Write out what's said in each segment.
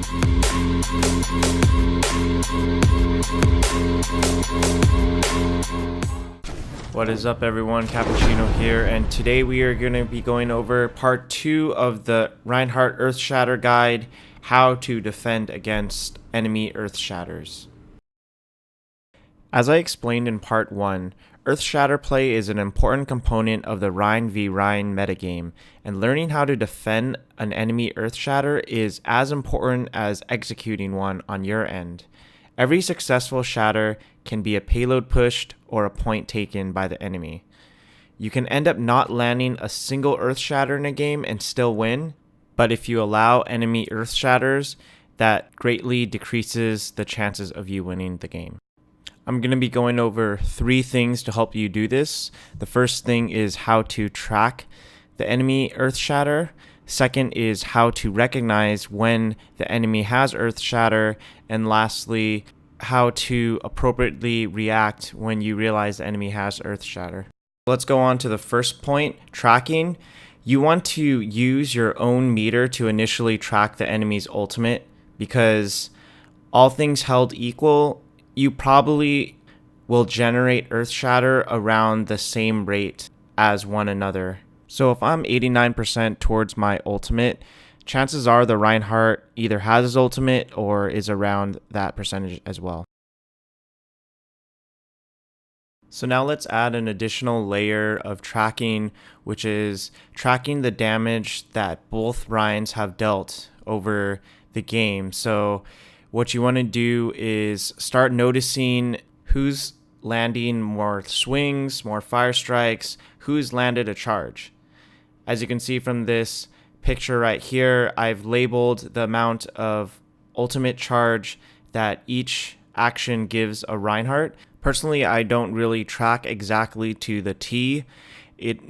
What is up everyone, Cappuccino here, and today we are going to be going over part 2 of the Reinhardt Earthshatter guide, how to defend against enemy Earthshatters. As I explained in part 1, Earthshatter play is an important component of the Rein v Rein metagame, and learning how to defend an enemy Earthshatter is as important as executing one on your end. Every successful shatter can be a payload pushed or a point taken by the enemy. You can end up not landing a single Earthshatter in a game and still win, but if you allow enemy Earthshatters, that greatly decreases the chances of you winning the game. I'm going to be going over 3 things to help you do this. The first thing is how to track the enemy Earthshatter. Second is how to recognize when the enemy has Earthshatter. And lastly, how to appropriately react when you realize the enemy has Earthshatter. Let's go on to the first point, tracking. You want to use your own meter to initially track the enemy's ultimate, because all things held equal, you probably will generate Earthshatter around the same rate as one another. So if I'm 89% towards my ultimate, chances are the Reinhardt either has his ultimate or is around that percentage as well. So now let's add an additional layer of tracking, which is tracking the damage that both Reins have dealt over the game. So what you want to do is start noticing who's landing more swings, more fire strikes, who's landed a charge. As you can see from this picture right here, I've labeled the amount of ultimate charge that each action gives a Reinhardt. Personally, I don't really track exactly to the T. It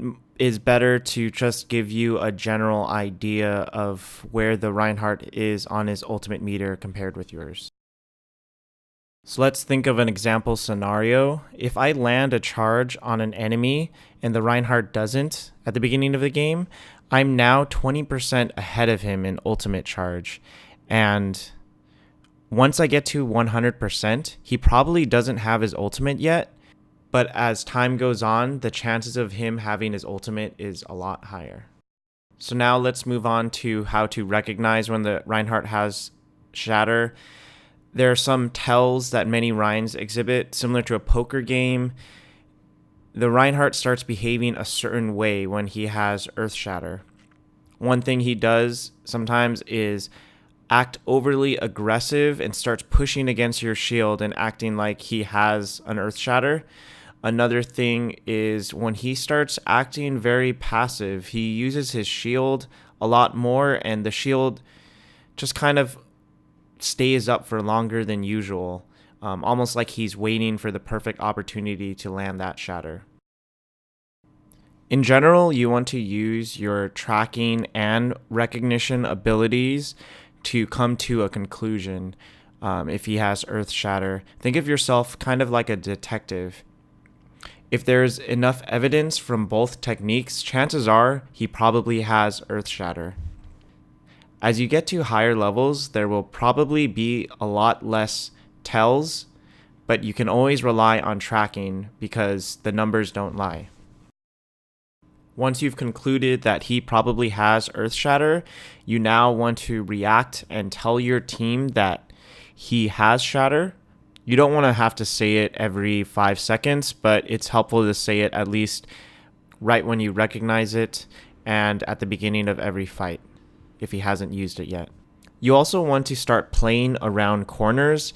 is better to just give you a general idea of where the Reinhardt is on his ultimate meter compared with yours. So let's think of an example scenario. If I land a charge on an enemy and the Reinhardt doesn't at the beginning of the game, I'm now 20% ahead of him in ultimate charge. And once I get to 100%, he probably doesn't have his ultimate yet, but as time goes on, the chances of him having his ultimate is a lot higher. So now let's move on to how to recognize when the Reinhardt has shatter. There are some tells that many Reins exhibit, similar to a poker game. The Reinhardt starts behaving a certain way when he has Earthshatter. One thing he does sometimes is act overly aggressive and starts pushing against your shield and acting like he has an Earthshatter. Another thing is when he starts acting very passive, he uses his shield a lot more, and the shield just kind of stays up for longer than usual, almost like he's waiting for the perfect opportunity to land that shatter. In general, you want to use your tracking and recognition abilities to come to a conclusion. If he has Earthshatter, think of yourself kind of like a detective. If there's enough evidence from both techniques, chances are he probably has Earthshatter. As you get to higher levels, there will probably be a lot less tells, but you can always rely on tracking because the numbers don't lie. Once you've concluded that he probably has Earthshatter, you now want to react and tell your team that he has shatter. You don't want to have to say it every 5 seconds, but it's helpful to say it at least right when you recognize it and at the beginning of every fight, if he hasn't used it yet. You also want to start playing around corners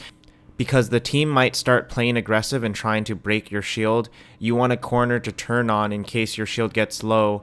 because the team might start playing aggressive and trying to break your shield. You want a corner to turn on in case your shield gets low,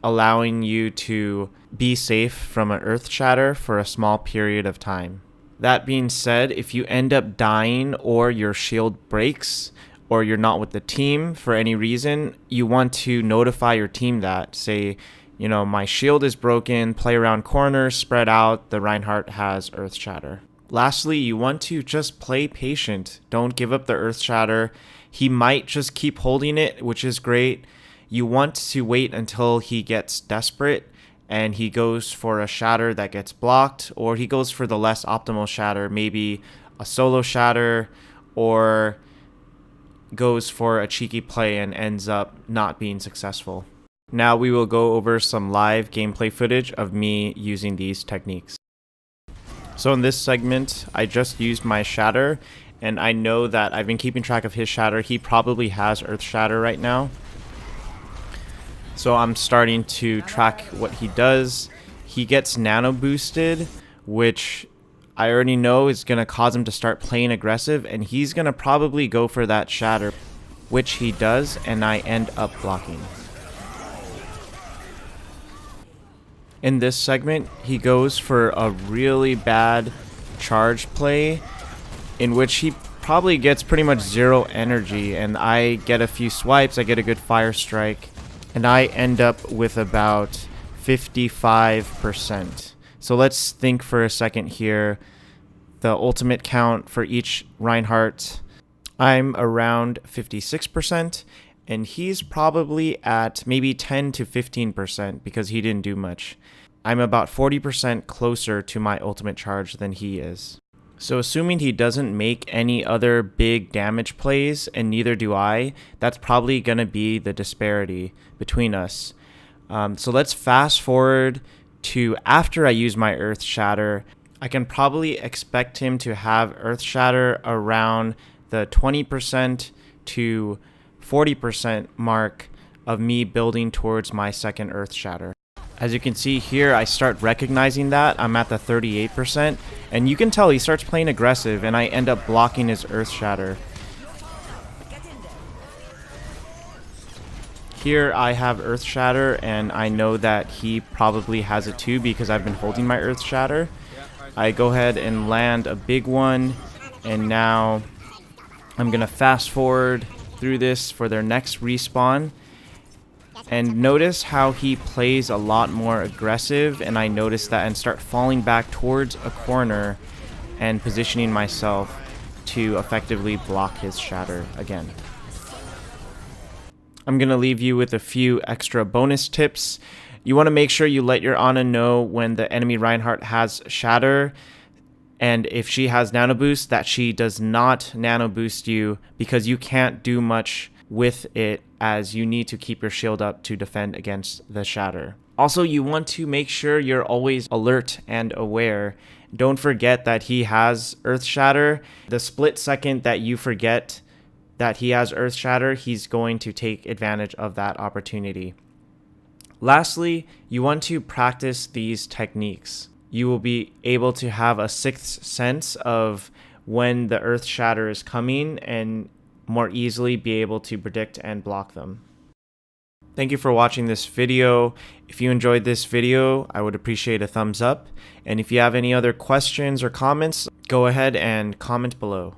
allowing you to be safe from an Earthshatter for a small period of time. That being said, if you end up dying or your shield breaks or you're not with the team for any reason, you want to notify your team that. Say, you know, my shield is broken, play around corners, spread out, the Reinhardt has Earthshatter. Lastly, you want to just play patient. Don't give up the Earthshatter. He might just keep holding it, which is great. You want to wait until he gets desperate and he goes for a shatter that gets blocked, or he goes for the less optimal shatter, maybe a solo shatter, or goes for a cheeky play and ends up not being successful. Now we will go over some live gameplay footage of me using these techniques. So in this segment, I just used my shatter, and I know that I've been keeping track of his shatter. He probably has Earthshatter right now. So I'm starting to track what he does. He gets nano boosted, which I already know is going to cause him to start playing aggressive, and he's going to probably go for that shatter, which he does, and I end up blocking. In this segment, he goes for a really bad charge play in which he probably gets pretty much 0 energy, and I get a few swipes, I get a good fire strike, and I end up with about 55%. So let's think for a second here. The ultimate count for each Reinhardt, I'm around 56%, and he's probably at maybe 10 to 15% because he didn't do much. I'm about 40% closer to my ultimate charge than he is. So assuming he doesn't make any other big damage plays, and neither do I, that's probably going to be the disparity between us. So let's fast forward to after I use my Earthshatter. I can probably expect him to have Earthshatter around the 20% to 40% mark of me building towards my second Earthshatter. As you can see here, I start recognizing that I'm at the 38%, and you can tell he starts playing aggressive, and I end up blocking his Earthshatter. Here I have Earthshatter, and I know that he probably has it too because I've been holding my Earthshatter. I go ahead and land a big one, and now I'm gonna fast forward through this for their next respawn. And notice how he plays a lot more aggressive, and I notice that and start falling back towards a corner and positioning myself to effectively block his shatter again. I'm going to leave you with a few extra bonus tips. You want to make sure you let your Ana know when the enemy Reinhardt has shatter, and if she has nano boost, that she does not nano boost you, because you can't do much with it, as you need to keep your shield up to defend against the shatter. Also, you want to make sure you're always alert and aware. Don't forget that he has Earthshatter. The split second that you forget that he has Earthshatter, he's going to take advantage of that opportunity. Lastly, you want to practice these techniques. You will be able to have a sixth sense of when the Earthshatter is coming and more easily be able to predict and block them. Thank you for watching this video. If you enjoyed this video, I would appreciate a thumbs up. And if you have any other questions or comments, go ahead and comment below.